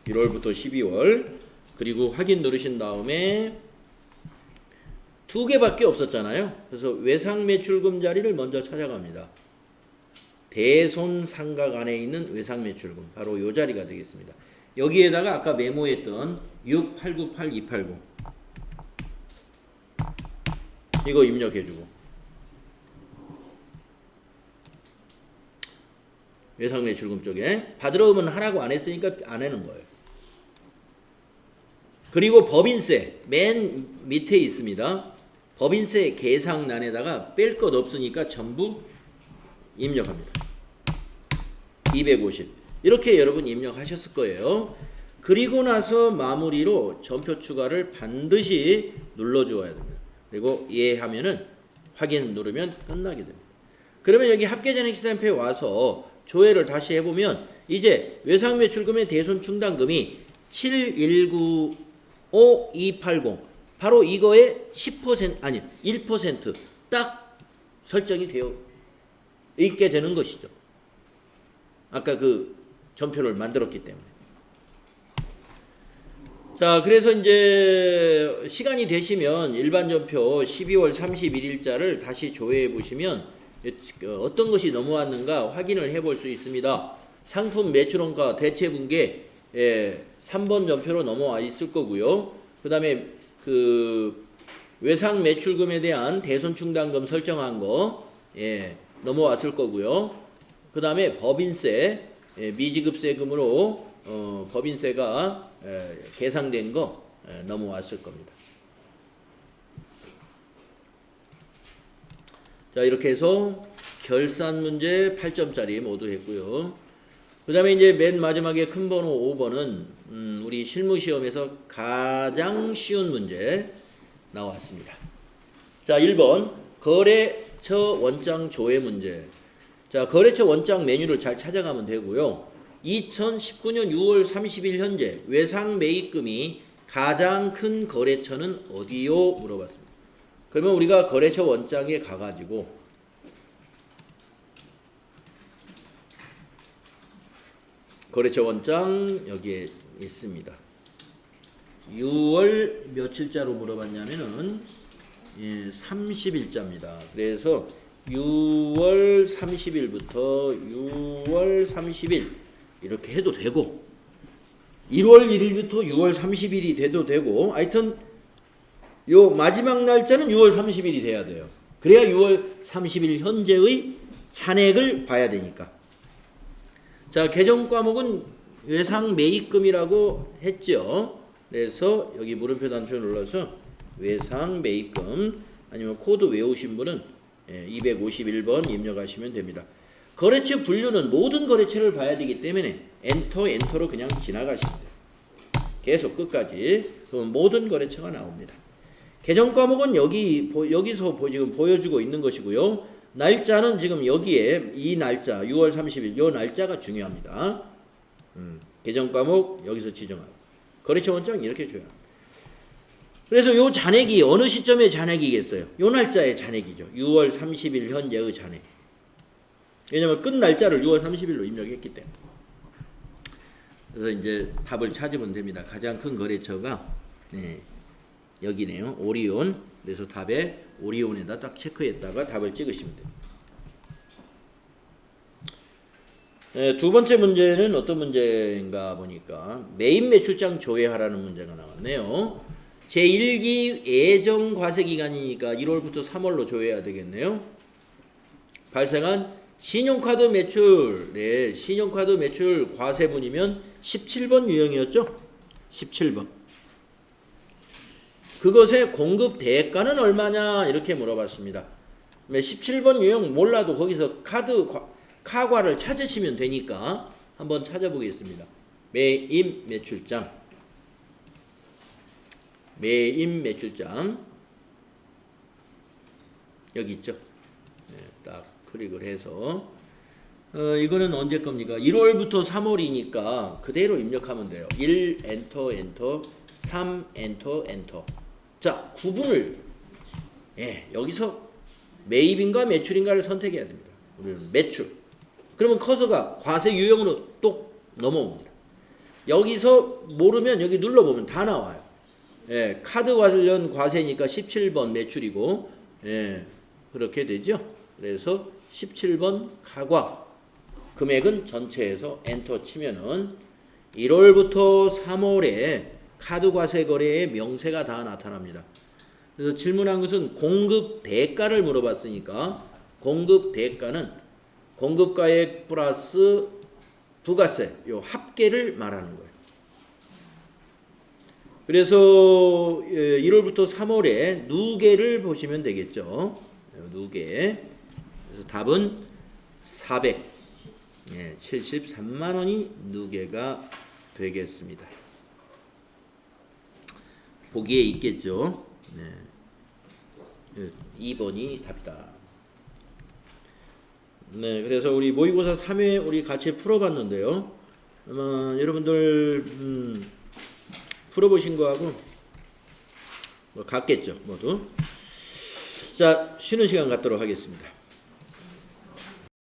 1월부터 12월 그리고 확인 누르신 다음에 두 개밖에 없었잖아요. 그래서 외상 매출금 자리를 먼저 찾아갑니다. 대손상각 안에 있는 외상 매출금 바로 이 자리가 되겠습니다. 여기에다가 아까 메모했던 6898280 이거 입력해주고 외상 매출금 쪽에 받으러오면 하라고 안 했으니까 안 하는 거예요. 그리고 법인세 맨 밑에 있습니다. 법인세 계상란에다가 뺄 것 없으니까 전부 입력합니다. 250 이렇게 여러분 입력하셨을 거예요. 그리고 나서 마무리로 전표 추가를 반드시 눌러주어야 됩니다. 그리고 예 하면은 확인 누르면 끝나게 됩니다. 그러면 여기 합계잔액시장표에 와서 조회를 다시 해보면 이제 외상매출금의 대손충당금이 7195280 바로 이거의 10% 아니 1% 딱 설정이 되어 있게 되는 것이죠. 아까 그 전표를 만들었기 때문에. 자, 그래서 이제 시간이 되시면 일반 전표 12월 31일자를 다시 조회해 보시면 어떤 것이 넘어왔는가 확인을 해 볼 수 있습니다. 상품 매출원가 대체분계 3번 전표로 넘어와 있을 거고요. 그 다음에 그 외상 매출금에 대한 대손충당금 설정한 거 넘어왔을 거고요. 그 다음에 법인세 미지급세금으로 법인세가 계상된 거 넘어왔을 겁니다. 자, 이렇게 해서 결산 문제 8점짜리 모두 했고요. 그 다음에 이제 맨 마지막에 큰 번호 5번은 우리 실무시험에서 가장 쉬운 문제 나왔습니다. 자, 1번 거래처 원장 조회 문제. 자, 거래처 원장 메뉴를 잘 찾아가면 되고요. 2019년 6월 30일 현재 외상 매입금이 가장 큰 거래처는 어디요? 물어봤습니다. 그러면 우리가 거래처 원장에 가가지고 거래처 원장 여기에 있습니다. 6월 며칠자로 물어봤냐면은 30일자입니다. 그래서 6월 30일부터 6월 30일 이렇게 해도 되고 1월 1일부터 6월 30일이 돼도 되고 하여튼 요 마지막 날짜는 6월 30일이 돼야 돼요. 그래야 6월 30일 현재의 잔액을 봐야 되니까. 자, 개정 과목은 외상 매입금이라고 했죠. 그래서 여기 물음표 단추를 눌러서 외상 매입금 아니면 코드 외우신 분은 251번 입력하시면 됩니다. 거래처 분류는 모든 거래처를 봐야 되기 때문에 엔터로 그냥 지나가시면 돼요. 계속 끝까지. 그럼 모든 거래처가 나옵니다. 개정 과목은 여기서 지금 보여주고 있는 것이고요. 날짜는 지금 여기에 이 날짜 6월 30일 이 날짜가 중요합니다. 개정 과목 여기서 지정하고 거래처 원장 이렇게 줘야 합니다. 그래서 요 잔액이 어느 시점의 잔액이겠어요? 요 날짜의 잔액이죠. 6월 30일 현재의 잔액. 왜냐면 끝 날짜를 6월 30일로 입력했기 때문에. 그래서 이제 답을 찾으면 됩니다. 가장 큰 거래처가 여기네요. 오리온. 그래서 답에 오리온에다 딱 체크했다가 답을 찍으시면 됩니다. 두 번째 문제는 어떤 문제인가 보니까 매입 매출장 조회하라는 문제가 나왔네요. 제1기 예정 과세 기간이니까 1월부터 3월로 조회해야 되겠네요. 발생한 신용카드 매출, 신용카드 매출 과세분이면 17번 유형이었죠? 17번. 그것의 공급 대가는 얼마냐 이렇게 물어봤습니다. 17번 유형 몰라도 거기서 카과를 찾으시면 되니까 한번 찾아보겠습니다. 매입 매출장. 매입 매출장 여기 있죠. 딱 클릭을 해서 이거는 언제 겁니까? 1월부터 3월이니까 그대로 입력하면 돼요. 1 엔터 3 엔터. 자, 구분을 여기서 매입인가 매출인가를 선택해야 됩니다. 우리는 매출. 그러면 커서가 과세 유형으로 또 넘어옵니다. 여기서 모르면 여기 눌러보면 다 나와요. 카드 관련 과세니까 17번 매출이고 그렇게 되죠. 그래서 17번 카과 금액은 전체에서 엔터 치면은 1월부터 3월에 카드 과세 거래의 명세가 다 나타납니다. 그래서 질문한 것은 공급 대가를 물어봤으니까 공급 대가는 공급가액 플러스 부가세 요 합계를 말하는 거예요. 그래서 1월부터 3월에 누계를 보시면 되겠죠. 누계. 그래서 답은 473만 원이 누계가 되겠습니다. 보기에 있겠죠. 2번이 답이다. 그래서 우리 모의고사 3회 우리 같이 풀어봤는데요. 아마 여러분들 풀어보신 거하고 같겠죠, 모두. 자, 쉬는 시간 갖도록 하겠습니다.